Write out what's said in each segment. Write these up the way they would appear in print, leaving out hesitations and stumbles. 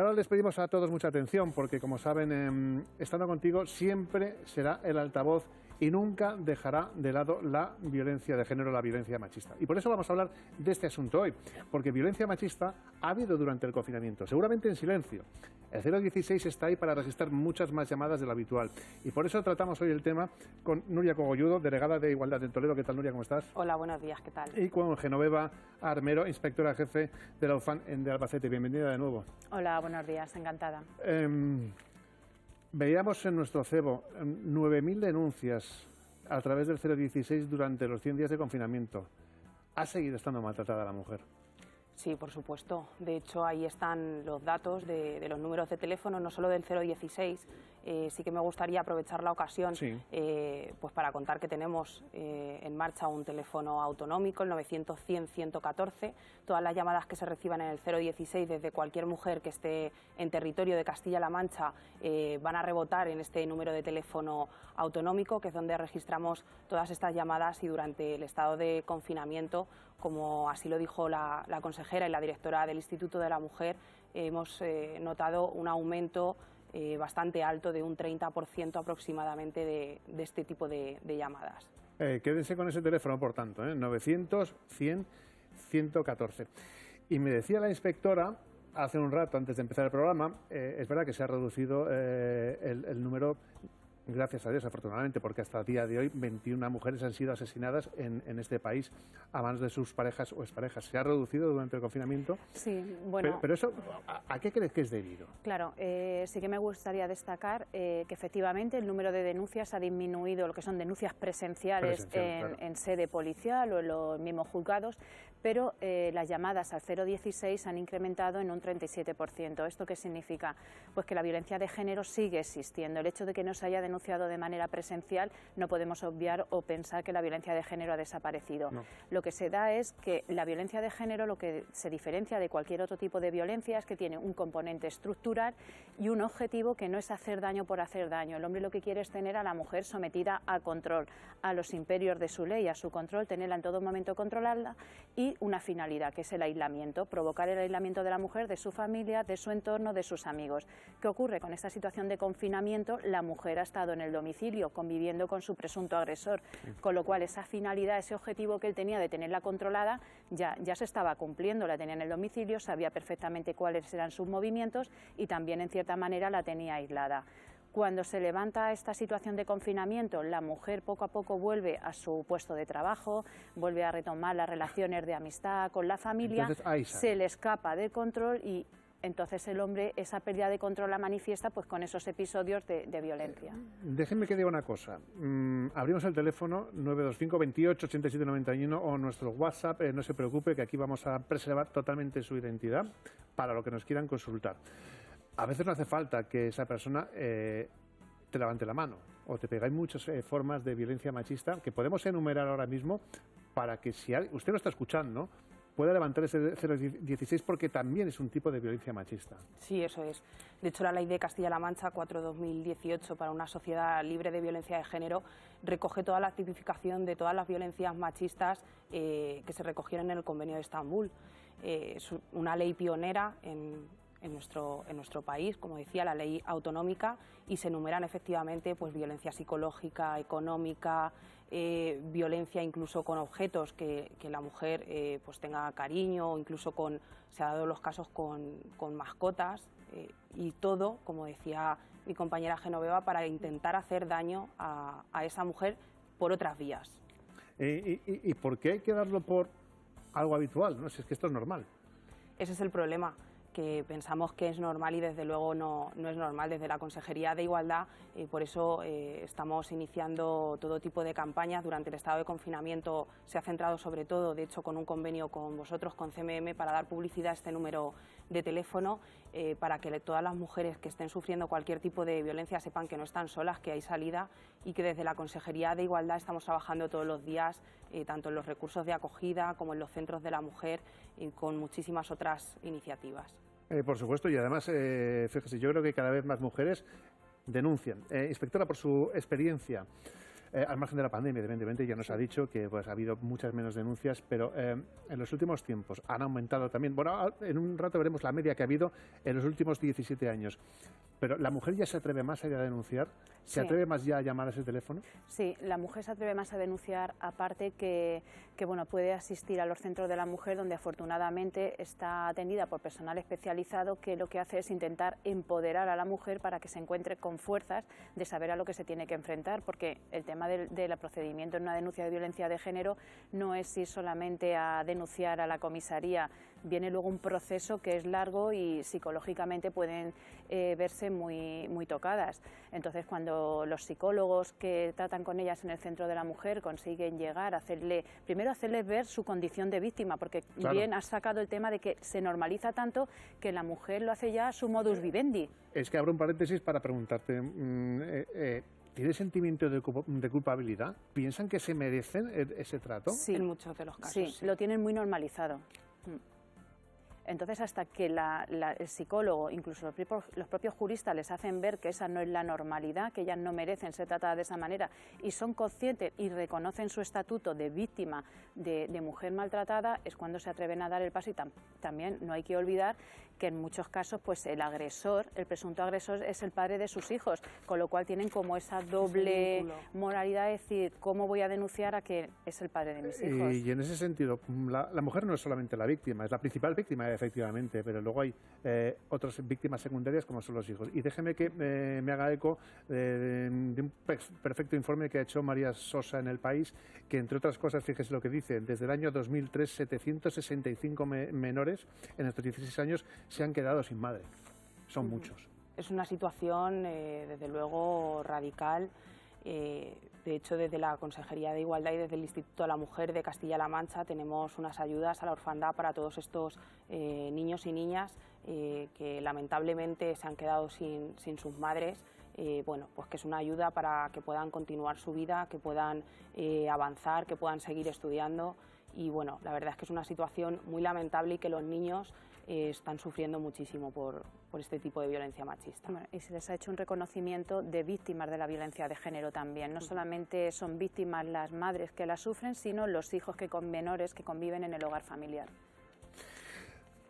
ahora les pedimos a todos mucha atención porque, como saben, Estando Contigo siempre será el altavoz y nunca dejará de lado la violencia de género, la violencia machista. Y por eso vamos a hablar de este asunto hoy, porque violencia machista ha habido durante el confinamiento, seguramente en silencio. El 016 está ahí para registrar muchas más llamadas de lo habitual. Y por eso tratamos hoy el tema con Nuria Cogolludo, delegada de Igualdad en Toledo. ¿Qué tal, Nuria? ¿Cómo estás? Hola, buenos días, ¿qué tal? Y con Genoveva Armero, inspectora jefe de la UFAN de Albacete. Bienvenida de nuevo. Hola, buenos días, encantada. Veíamos en nuestro cebo 9.000 denuncias a través del 016 durante los 100 días de confinamiento. ¿Ha seguido estando maltratada la mujer? Sí, por supuesto. De hecho, ahí están los datos de los números de teléfono, no solo del 016. Sí que me gustaría aprovechar la ocasión pues para contar que tenemos en marcha un teléfono autonómico, el 900-100-114. Todas las llamadas que se reciban en el 016 desde cualquier mujer que esté en territorio de Castilla-La Mancha van a rebotar en este número de teléfono autonómico, que es donde registramos todas estas llamadas, y durante el estado de confinamiento, como así lo dijo la consejera y la directora del Instituto de la Mujer, hemos notado un aumento bastante alto, de un 30% aproximadamente, de este tipo de llamadas. Quédense con ese teléfono, por tanto, 900-100-114. Y me decía la inspectora hace un rato, antes de empezar el programa, es verdad que se ha reducido el número, gracias a Dios, afortunadamente, porque hasta el día de hoy 21 mujeres han sido asesinadas en este país a manos de sus parejas o exparejas. ¿Se ha reducido durante el confinamiento? Sí, bueno. Pero eso, ¿a qué crees que es debido? Claro, sí que me gustaría destacar que efectivamente el número de denuncias ha disminuido, lo que son denuncias presenciales en sede policial o en los mismos juzgados, pero las llamadas al 016 han incrementado en un 37%. ¿Esto qué significa? Pues que la violencia de género sigue existiendo. El hecho de que no se haya denunciado de manera presencial, no podemos obviar o pensar que la violencia de género ha desaparecido. No. Lo que se da es que la violencia de género, lo que se diferencia de cualquier otro tipo de violencia, es que tiene un componente estructural y un objetivo que no es hacer daño por hacer daño. El hombre lo que quiere es tener a la mujer sometida a control, a los imperios de su ley, a su control, tenerla en todo momento, controlarla, y una finalidad, que es el aislamiento, provocar el aislamiento de la mujer, de su familia, de su entorno, de sus amigos. ¿Qué ocurre? Con esta situación de confinamiento, la mujer ha estado en el domicilio conviviendo con su presunto agresor, con lo cual esa finalidad, ese objetivo que él tenía de tenerla controlada, ya se estaba cumpliendo. La tenía en el domicilio, sabía perfectamente cuáles eran sus movimientos y también, en cierta manera, la tenía aislada. Cuando se levanta esta situación de confinamiento, la mujer poco a poco vuelve a su puesto de trabajo, vuelve a retomar las relaciones de amistad con la familia. Entonces, se le escapa del control y entonces el hombre esa pérdida de control la manifiesta pues con esos episodios de violencia. Déjenme que diga una cosa. Abrimos el teléfono 925 28 87 91 o nuestro WhatsApp. No se preocupe, que aquí vamos a preservar totalmente su identidad para lo que nos quieran consultar. A veces no hace falta que esa persona te levante la mano o te pega. Hay muchas formas de violencia machista que podemos enumerar ahora mismo para que, si usted lo está escuchando, pueda levantar ese 016, porque también es un tipo de violencia machista. Sí, eso es. De hecho, la Ley de Castilla-La Mancha 4/2018 para una sociedad libre de violencia de género recoge toda la tipificación de todas las violencias machistas que se recogieron en el Convenio de Estambul. Es una ley pionera en nuestro país, como decía, la ley autonómica, y se enumeran efectivamente pues violencia psicológica, económica, violencia incluso con objetos, que la mujer pues tenga cariño, o incluso se ha dado los casos con mascotas, y todo, como decía mi compañera Genoveva, para intentar hacer daño a esa mujer por otras vías. ¿Y por qué hay que darlo por algo habitual? ¿No? Si es que esto es normal. Ese es el problema, que pensamos que es normal y desde luego no es normal. Desde la Consejería de Igualdad, por eso estamos iniciando todo tipo de campañas. Durante el estado de confinamiento se ha centrado sobre todo, de hecho, con un convenio con vosotros, con CMM, para dar publicidad a este número de teléfono, para que todas las mujeres que estén sufriendo cualquier tipo de violencia sepan que no están solas, que hay salida, y que desde la Consejería de Igualdad estamos trabajando todos los días, tanto en los recursos de acogida como en los centros de la mujer, y con muchísimas otras iniciativas. Por supuesto, y además, fíjese, yo creo que cada vez más mujeres denuncian. Inspectora, por su experiencia, al margen de la pandemia, evidentemente, ya nos ha dicho que pues, ha habido muchas menos denuncias, pero en los últimos tiempos han aumentado también. Bueno, en un rato veremos la media que ha habido en los últimos 17 años. Pero ¿la mujer ya se atreve más a ir a denunciar? ¿Se atreve más ya a llamar a ese teléfono? Sí, la mujer se atreve más a denunciar, aparte que bueno, puede asistir a los centros de la mujer, donde afortunadamente está atendida por personal especializado, que lo que hace es intentar empoderar a la mujer para que se encuentre con fuerzas de saber a lo que se tiene que enfrentar, porque el tema del procedimiento en una denuncia de violencia de género no es ir solamente a denunciar a la comisaría, viene luego un proceso que es largo y psicológicamente pueden verse muy tocadas. Entonces, cuando los psicólogos que tratan con ellas en el centro de la mujer consiguen llegar a primero hacerles ver su condición de víctima, porque claro, bien has sacado el tema de que se normaliza tanto que la mujer lo hace ya su modus vivendi. Es que abro un paréntesis para preguntarte, ¿tiene sentimiento de culpabilidad? ¿Piensan que se merecen ese trato? Sí, en muchos de los casos. Sí, lo tienen muy normalizado. Entonces, hasta que el psicólogo, incluso los propios juristas les hacen ver que esa no es la normalidad, que ellas no merecen ser tratadas de esa manera, y son conscientes y reconocen su estatuto de víctima de mujer maltratada, es cuando se atreven a dar el paso. Y también no hay que olvidar que en muchos casos pues el presunto agresor es el padre de sus hijos, con lo cual tienen como esa doble moralidad de decir, ¿cómo voy a denunciar a que es el padre de mis hijos? Y en ese sentido, la mujer no es solamente la víctima, es la principal víctima, efectivamente, pero luego hay otras víctimas secundarias como son los hijos. Y déjeme que me haga eco de un perfecto informe que ha hecho María Sosa en El País, que entre otras cosas, fíjese lo que dice, desde el año 2003, 765 menores en estos 16 años se han quedado sin madre. Son muchos. Es una situación, desde luego, radical. De hecho, desde la Consejería de Igualdad y desde el Instituto de la Mujer de Castilla-La Mancha tenemos unas ayudas a la orfandad para todos estos niños y niñas que lamentablemente se han quedado sin sus madres. Bueno, pues que es una ayuda para que puedan continuar su vida, que puedan avanzar, que puedan seguir estudiando. Y bueno, la verdad es que es una situación muy lamentable y que los niños están sufriendo muchísimo por este tipo de violencia machista. Bueno, y se les ha hecho un reconocimiento de víctimas de la violencia de género también. No solamente son víctimas las madres que la sufren, sino los hijos menores que conviven en el hogar familiar.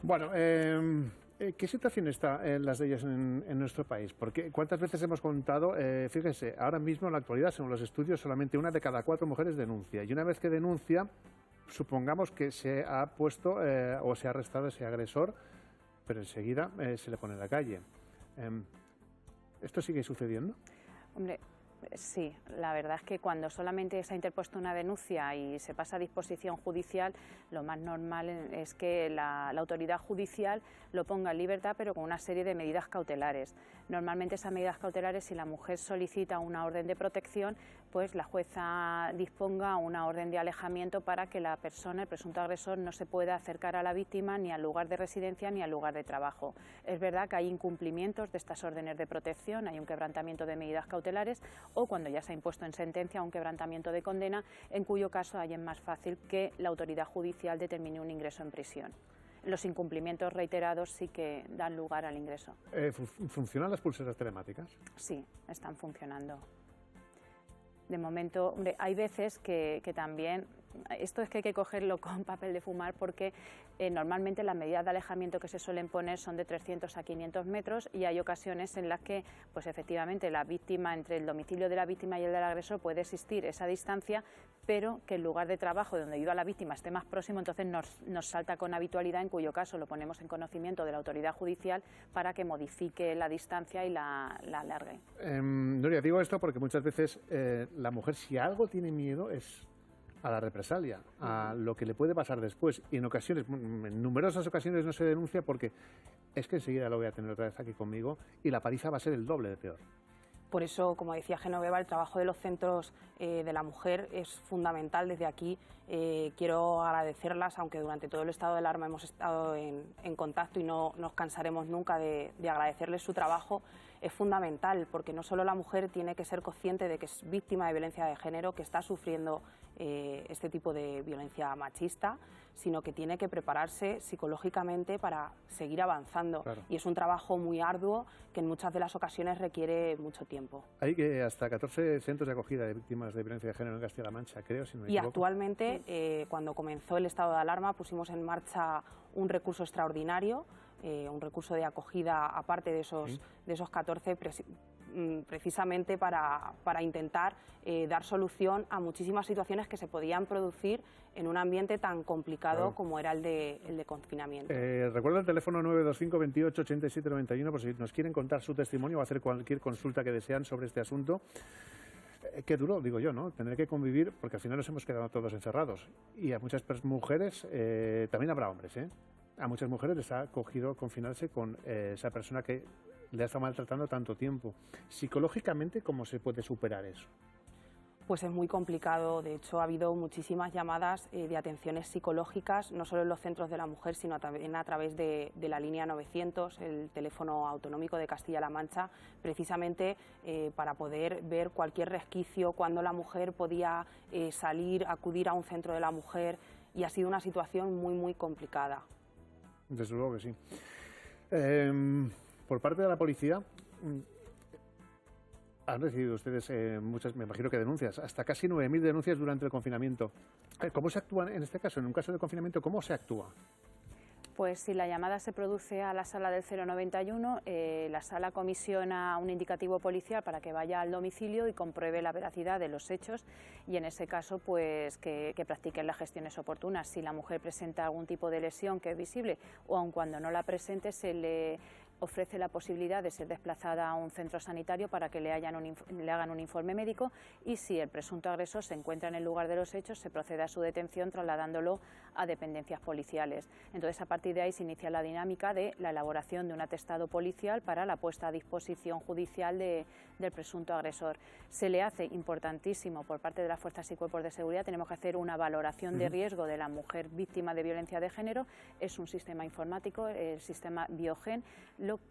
Bueno, ¿qué situación está en las leyes en nuestro país? Porque ¿cuántas veces hemos contado? Fíjense, ahora mismo en la actualidad, según los estudios, solamente 1 de cada 4 mujeres denuncia. Y una vez que denuncia, supongamos que se ha puesto o se ha arrestado ese agresor, pero enseguida se le pone en la calle. ¿Esto sigue sucediendo? Hombre, sí, la verdad es que cuando solamente se ha interpuesto una denuncia y se pasa a disposición judicial, lo más normal es que la autoridad judicial lo ponga en libertad, pero con una serie de medidas cautelares. Normalmente esas medidas cautelares, si la mujer solicita una orden de protección, pues la jueza disponga una orden de alejamiento para que la persona, el presunto agresor, no se pueda acercar a la víctima ni al lugar de residencia ni al lugar de trabajo. Es verdad que hay incumplimientos de estas órdenes de protección, hay un quebrantamiento de medidas cautelares o cuando ya se ha impuesto en sentencia un quebrantamiento de condena, en cuyo caso ahí es más fácil que la autoridad judicial determine un ingreso en prisión. Los incumplimientos reiterados sí que dan lugar al ingreso. ¿Funcionan las pulseras telemáticas? Sí, están funcionando. De momento, hombre, hay veces que también, esto es que hay que cogerlo con papel de fumar porque normalmente las medidas de alejamiento que se suelen poner son de 300 a 500 metros y hay ocasiones en las que, pues efectivamente, la víctima, entre el domicilio de la víctima y el del agresor puede existir esa distancia, pero que el lugar de trabajo donde viva la víctima esté más próximo, entonces nos salta con habitualidad, en cuyo caso lo ponemos en conocimiento de la autoridad judicial para que modifique la distancia y la alargue. Nuria, digo esto porque muchas veces la mujer, si algo tiene miedo, es a la represalia, a lo que le puede pasar después. Y en numerosas ocasiones no se denuncia porque es que enseguida lo voy a tener otra vez aquí conmigo y la paliza va a ser el doble de peor. Por eso, como decía Genoveva, el trabajo de los centros de la mujer es fundamental. Desde aquí Quiero agradecerlas, aunque durante todo el estado de alarma hemos estado en contacto y no nos cansaremos nunca de agradecerles su trabajo. Es fundamental, porque no solo la mujer tiene que ser consciente de que es víctima de violencia de género, que está sufriendo este tipo de violencia machista, sino que tiene que prepararse psicológicamente para seguir avanzando. Claro. Y es un trabajo muy arduo que en muchas de las ocasiones requiere mucho tiempo. Hay hasta 14 centros de acogida de víctimas de violencia de género en Castilla-La Mancha, creo, si no me Y equivoco. actualmente, cuando comenzó el estado de alarma, pusimos en marcha un recurso extraordinario, un recurso de acogida aparte de esos 14, precisamente para intentar dar solución a muchísimas situaciones que se podían producir en un ambiente tan complicado, claro, como era el de confinamiento. Recuerda el teléfono 925 28 87 91 por si nos quieren contar su testimonio o hacer cualquier consulta que desean sobre este asunto. Qué duro, digo yo, ¿no? Tener que convivir, porque al final nos hemos quedado todos encerrados. Y a muchas mujeres, también habrá hombres, a muchas mujeres les ha cogido confinarse con esa persona que le ha estado maltratando tanto tiempo. Psicológicamente, ¿cómo se puede superar eso? Pues es muy complicado. De hecho, ha habido muchísimas llamadas de atenciones psicológicas, no solo en los centros de la mujer, sino también a través de la línea 900, el teléfono autonómico de Castilla-La Mancha, precisamente para poder ver cualquier resquicio, cuando la mujer podía salir, acudir a un centro de la mujer, y ha sido una situación muy, muy complicada. Desde luego que sí. Por parte de la policía, han recibido ustedes muchas, me imagino que denuncias, hasta casi 9.000 denuncias durante el confinamiento. ¿Cómo se actúa en este caso? En un caso de confinamiento, ¿cómo se actúa? Pues si la llamada se produce a la sala del 091, la sala comisiona un indicativo policial para que vaya al domicilio y compruebe la veracidad de los hechos, y en ese caso pues que practiquen las gestiones oportunas. Si la mujer presenta algún tipo de lesión que es visible, o aun cuando no la presente, se le ofrece la posibilidad de ser desplazada a un centro sanitario para que le hagan un informe médico, y si el presunto agresor se encuentra en el lugar de los hechos, se procede a su detención trasladándolo a dependencias policiales. Entonces, a partir de ahí se inicia la dinámica de la elaboración de un atestado policial para la puesta a disposición judicial del presunto agresor. Se le hace, importantísimo, por parte de las fuerzas y cuerpos de seguridad, tenemos que hacer una valoración de riesgo de la mujer víctima de violencia de género. Es un sistema informático, el sistema Biogen,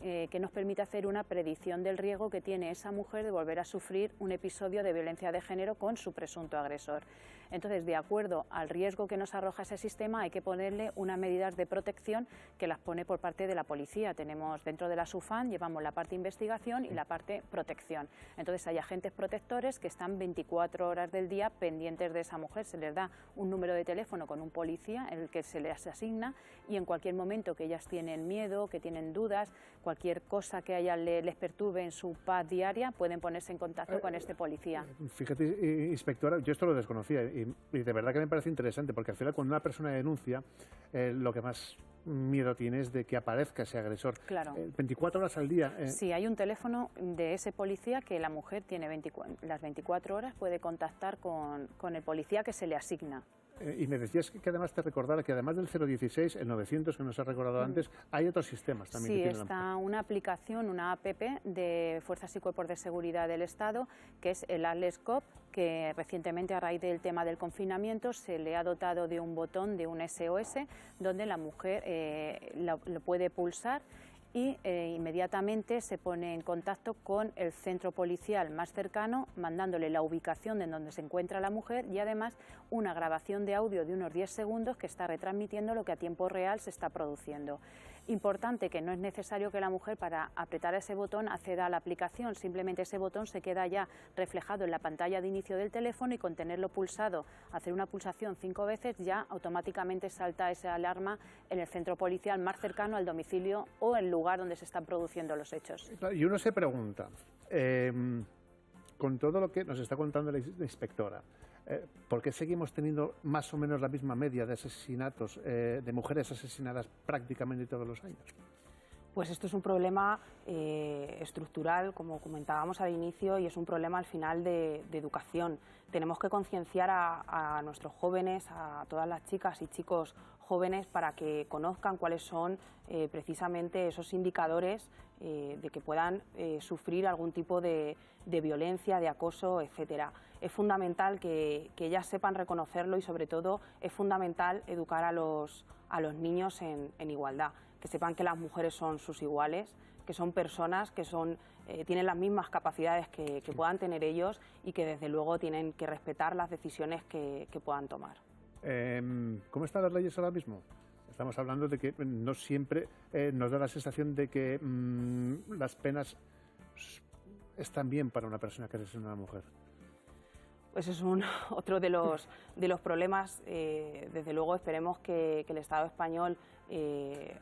que nos permite hacer una predicción del riesgo que tiene esa mujer de volver a sufrir un episodio de violencia de género con su presunto agresor. Entonces, de acuerdo al riesgo que nos arroja ese sistema, hay que ponerle unas medidas de protección que las pone por parte de la policía. Tenemos dentro de la SUFAN, llevamos la parte investigación y la parte protección. Entonces, hay agentes protectores que están 24 horas del día pendientes de esa mujer. Se les da un número de teléfono con un policía en el que se les asigna, y en cualquier momento que ellas tienen miedo, que tienen dudas, cualquier cosa que a ellas les perturbe en su paz diaria, pueden ponerse en contacto con este policía. Fíjate, inspectora, yo esto lo desconocía y de verdad que me parece interesante, porque al final cuando una persona denuncia, lo que más miedo tiene es de que aparezca ese agresor. Claro. 24 horas al día. Sí, hay un teléfono de ese policía que la mujer tiene las 24 horas, puede contactar con el policía que se le asigna. Y me decías que además te recordara que además del 016, el 900 que nos has recordado antes, hay otros sistemas también. Sí, que tienen está una aplicación, una app de Fuerzas y Cuerpos de Seguridad del Estado, que es el ALESCOP, que recientemente, a raíz del tema del confinamiento, se le ha dotado de un botón, de un SOS, donde la mujer lo puede pulsar y inmediatamente se pone en contacto con el centro policial más cercano, mandándole la ubicación de donde se encuentra la mujer y además una grabación de audio de unos 10 segundos que está retransmitiendo lo que a tiempo real se está produciendo. Importante que no es necesario que la mujer, para apretar ese botón, acceda a la aplicación, simplemente ese botón se queda ya reflejado en la pantalla de inicio del teléfono, y con tenerlo pulsado, hacer una pulsación 5 veces, ya automáticamente salta esa alarma en el centro policial más cercano al domicilio o el lugar donde se están produciendo los hechos. Y uno se pregunta, con todo lo que nos está contando la inspectora, ¿por qué seguimos teniendo más o menos la misma media de asesinatos, de mujeres asesinadas prácticamente todos los años? Pues esto es un problema estructural, como comentábamos al inicio, y es un problema al final de educación. Tenemos que concienciar a nuestros jóvenes, a todas las chicas y chicos jóvenes para que conozcan cuáles son precisamente esos indicadores de que puedan sufrir algún tipo de violencia, de acoso, etcétera. Es fundamental que ellas sepan reconocerlo y sobre todo es fundamental educar a los niños en igualdad, que sepan que las mujeres son sus iguales, que son personas, que tienen las mismas capacidades que puedan tener ellos y que desde luego tienen que respetar las decisiones que puedan tomar. ¿Cómo están las leyes ahora mismo? Estamos hablando de que no siempre nos da la sensación de que las penas están bien para una persona que asesina a una mujer. Pues es otro de los problemas. Desde luego esperemos que el Estado español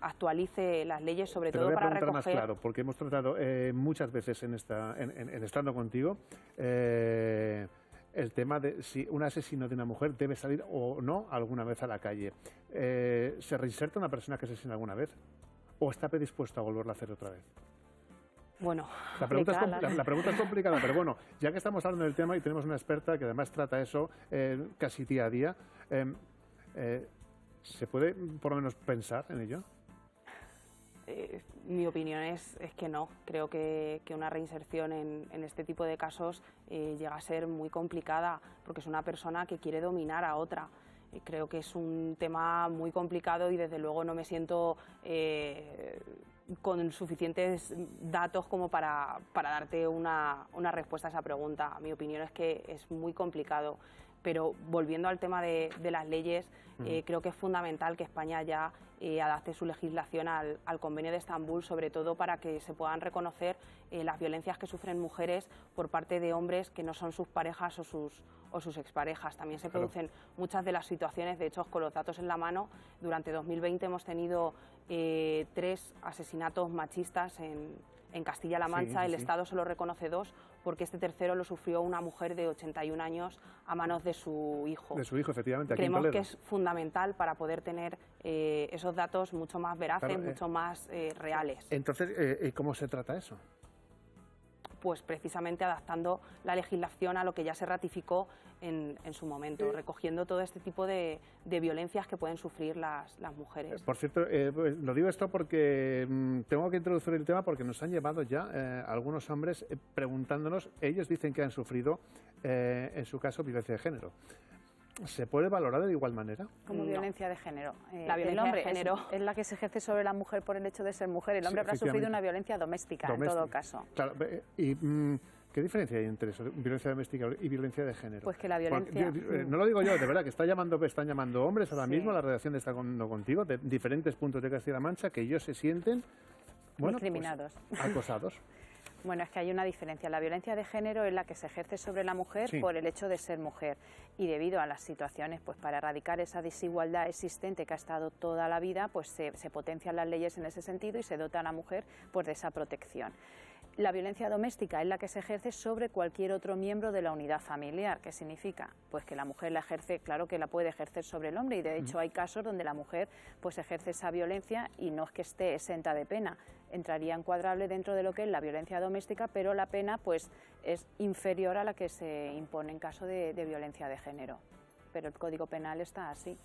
actualice las leyes, sobre todo para recoger... más claro, porque hemos tratado muchas veces en estando contigo el tema de si un asesino de una mujer debe salir o no alguna vez a la calle. ¿Se reinserta una persona que asesina alguna vez o está predispuesto a volverlo a hacer otra vez? Bueno, la pregunta es complicada, pero bueno, ya que estamos hablando del tema y tenemos una experta que además trata eso casi día a día, ¿se puede por lo menos pensar en ello? Mi opinión es que no. Creo que una reinserción en este tipo de casos llega a ser muy complicada porque es una persona que quiere dominar a otra. Creo que es un tema muy complicado y desde luego no me siento con suficientes datos como para darte una respuesta a esa pregunta. Mi opinión es que es muy complicado. Pero volviendo al tema de las leyes, creo que es fundamental que España ya adapte su legislación al Convenio de Estambul, sobre todo para que se puedan reconocer las violencias que sufren mujeres por parte de hombres que no son sus parejas o sus exparejas. También se producen muchas de las situaciones, de hecho, con los datos en la mano, durante 2020 hemos tenido 3 asesinatos machistas en Castilla-La Mancha. El Estado solo reconoce 2 porque este tercero lo sufrió una mujer de 81 años a manos de su hijo. De su hijo, efectivamente. Aquí Creemos que es fundamental para poder tener esos datos mucho más veraces, mucho más reales. Entonces, ¿cómo se trata eso? Pues precisamente adaptando la legislación a lo que ya se ratificó en su momento, recogiendo todo este tipo de violencias que pueden sufrir las mujeres. Por cierto, lo digo esto porque tengo que introducir el tema porque nos han llevado ya algunos hombres preguntándonos, ellos dicen que han sufrido, en su caso, violencia de género. ¿Se puede valorar de igual manera? Como violencia de género. La violencia de género es la que se ejerce sobre la mujer por el hecho de ser mujer. El hombre habrá sufrido una violencia doméstica, en todo caso. Claro, y ¿qué diferencia hay entre eso, violencia doméstica y violencia de género? Pues que la violencia... no lo digo yo, de verdad, que están llamando hombres ahora mismo, la redacción está contigo, de diferentes puntos de Castilla-La Mancha, que ellos se sienten discriminados. Pues, acosados. Bueno, es que hay una diferencia. La violencia de género es la que se ejerce sobre la mujer por el hecho de ser mujer y debido a las situaciones, pues para erradicar esa desigualdad existente que ha estado toda la vida, pues se potencian las leyes en ese sentido y se dota a la mujer pues de esa protección. La violencia doméstica es la que se ejerce sobre cualquier otro miembro de la unidad familiar. ¿Qué significa? Pues que la mujer la ejerce, claro que la puede ejercer sobre el hombre y de hecho hay casos donde la mujer pues ejerce esa violencia y no es que esté exenta de pena. Entraría encuadrable dentro de lo que es la violencia doméstica, pero la pena pues es inferior a la que se impone en caso de violencia de género. Pero el Código Penal está así.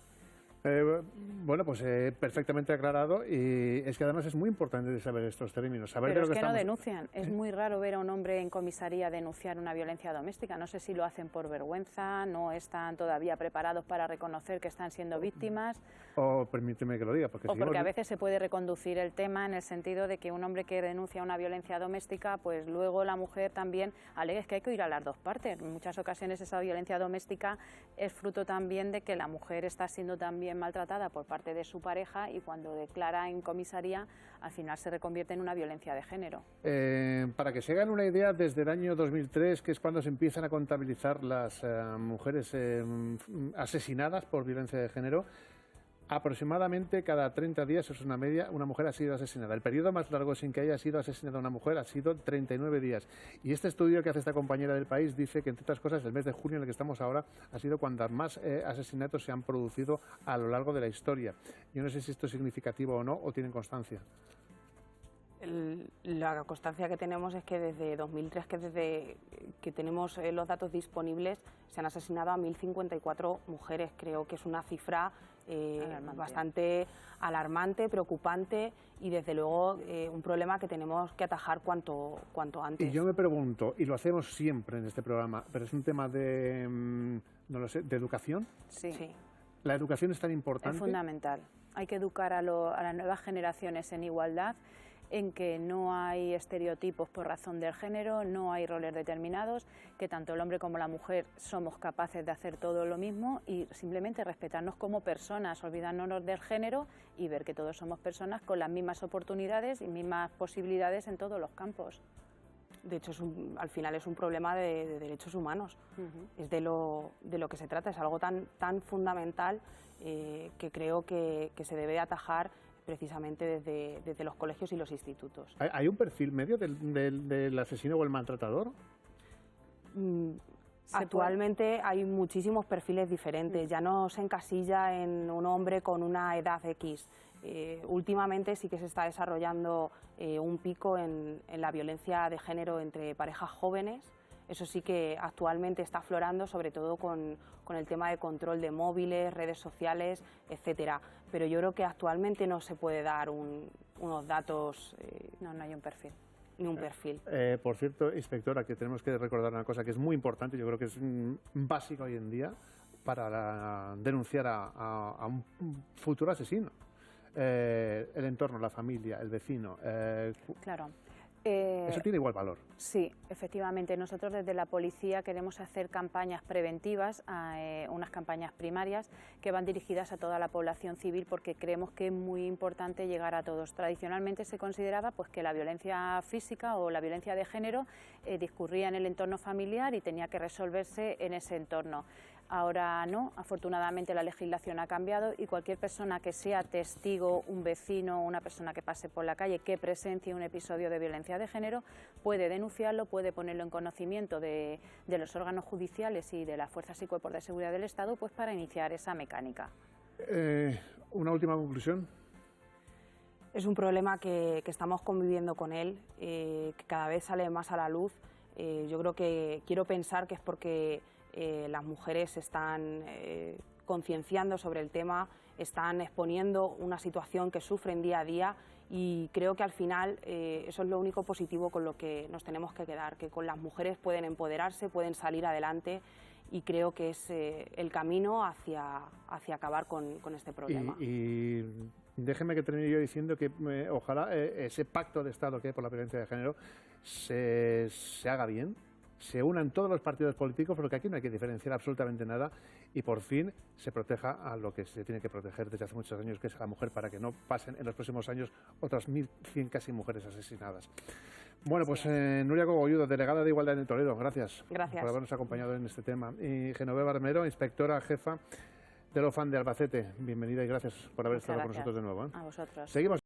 Bueno, pues perfectamente aclarado y es que además es muy importante saber estos términos. Saber Pero es que no denuncian. Es muy raro ver a un hombre en comisaría denunciar una violencia doméstica. No sé si lo hacen por vergüenza, no están todavía preparados para reconocer que están siendo víctimas. O permíteme que lo diga. Porque a veces se puede reconducir el tema en el sentido de que un hombre que denuncia una violencia doméstica, pues luego la mujer también alega es que hay que oír a las dos partes. En muchas ocasiones esa violencia doméstica es fruto también de que la mujer está siendo también maltratada por parte de su pareja y cuando declara en comisaría al final se reconvierte en una violencia de género. Para que se hagan una idea, desde el año 2003, que es cuando se empiezan a contabilizar las mujeres asesinadas por violencia de género, aproximadamente cada 30 días, es una media, una mujer ha sido asesinada. El periodo más largo sin que haya sido asesinada una mujer ha sido 39 días. Y este estudio que hace esta compañera del País dice que, entre otras cosas, el mes de junio en el que estamos ahora ha sido cuando más asesinatos se han producido a lo largo de la historia. Yo no sé si esto es significativo o no, o tienen constancia. La constancia que tenemos es que desde 2003, que desde que tenemos los datos disponibles, se han asesinado a 1.054 mujeres. Creo que es una cifra bastante alarmante, preocupante y desde luego un problema que tenemos que atajar cuanto antes. Y yo me pregunto, y lo hacemos siempre en este programa, pero es un tema de, no lo sé, de educación. Sí. ¿La educación es tan importante? Es fundamental. Hay que educar a las nuevas generaciones en igualdad, en que no hay estereotipos por razón del género, no hay roles determinados, que tanto el hombre como la mujer somos capaces de hacer todo lo mismo y simplemente respetarnos como personas, olvidarnos del género y ver que todos somos personas con las mismas oportunidades y mismas posibilidades en todos los campos. De hecho, al final es un problema de derechos humanos. Es de lo que se trata, es algo tan fundamental que creo que se debe atajar precisamente desde los colegios y los institutos. ¿Hay un perfil medio del asesino o el maltratador? Actualmente hay muchísimos perfiles diferentes, ya no se encasilla en un hombre con una edad X. Últimamente sí que se está desarrollando un pico en la violencia de género entre parejas jóvenes. Eso sí que actualmente está aflorando, sobre todo con el tema de control de móviles, redes sociales, etcétera. Pero yo creo que actualmente no se puede dar unos datos. No hay un perfil. Ni un perfil. Por cierto, inspectora, que tenemos que recordar una cosa que es muy importante, yo creo que es básica hoy en día para denunciar a un futuro asesino. El entorno, la familia, el vecino. Claro. Eso tiene igual valor. Sí, efectivamente. Nosotros desde la policía queremos hacer campañas preventivas, unas campañas primarias que van dirigidas a toda la población civil porque creemos que es muy importante llegar a todos. Tradicionalmente se consideraba pues, que la violencia física o la violencia de género discurría en el entorno familiar y tenía que resolverse en ese entorno. Ahora no, afortunadamente la legislación ha cambiado y cualquier persona que sea testigo, un vecino, una persona que pase por la calle, que presencie un episodio de violencia de género, puede denunciarlo, puede ponerlo en conocimiento de los órganos judiciales y de las fuerzas y cuerpos de seguridad del Estado, pues para iniciar esa mecánica. Una última conclusión. Es un problema que estamos conviviendo con él, que cada vez sale más a la luz. Yo creo que quiero pensar que es porque las mujeres se están concienciando sobre el tema, están exponiendo una situación que sufren día a día y creo que al final eso es lo único positivo con lo que nos tenemos que quedar, que con las mujeres pueden empoderarse, pueden salir adelante y creo que es el camino hacia acabar con este problema. Y déjeme que termine yo diciendo que ojalá ese pacto de Estado que hay por la violencia de género se haga bien, se unan todos los partidos políticos, porque aquí no hay que diferenciar absolutamente nada y por fin se proteja a lo que se tiene que proteger desde hace muchos años, que es a la mujer, para que no pasen en los próximos años otras 1.100 casi mujeres asesinadas. Bueno, pues Nuria Cogolludo, delegada de Igualdad en Toledo, gracias por habernos acompañado en este tema. Y Genoveva Armero, inspectora jefa del OFAN de Albacete, bienvenida y gracias por haber estado con nosotros de nuevo. A vosotros. Seguimos.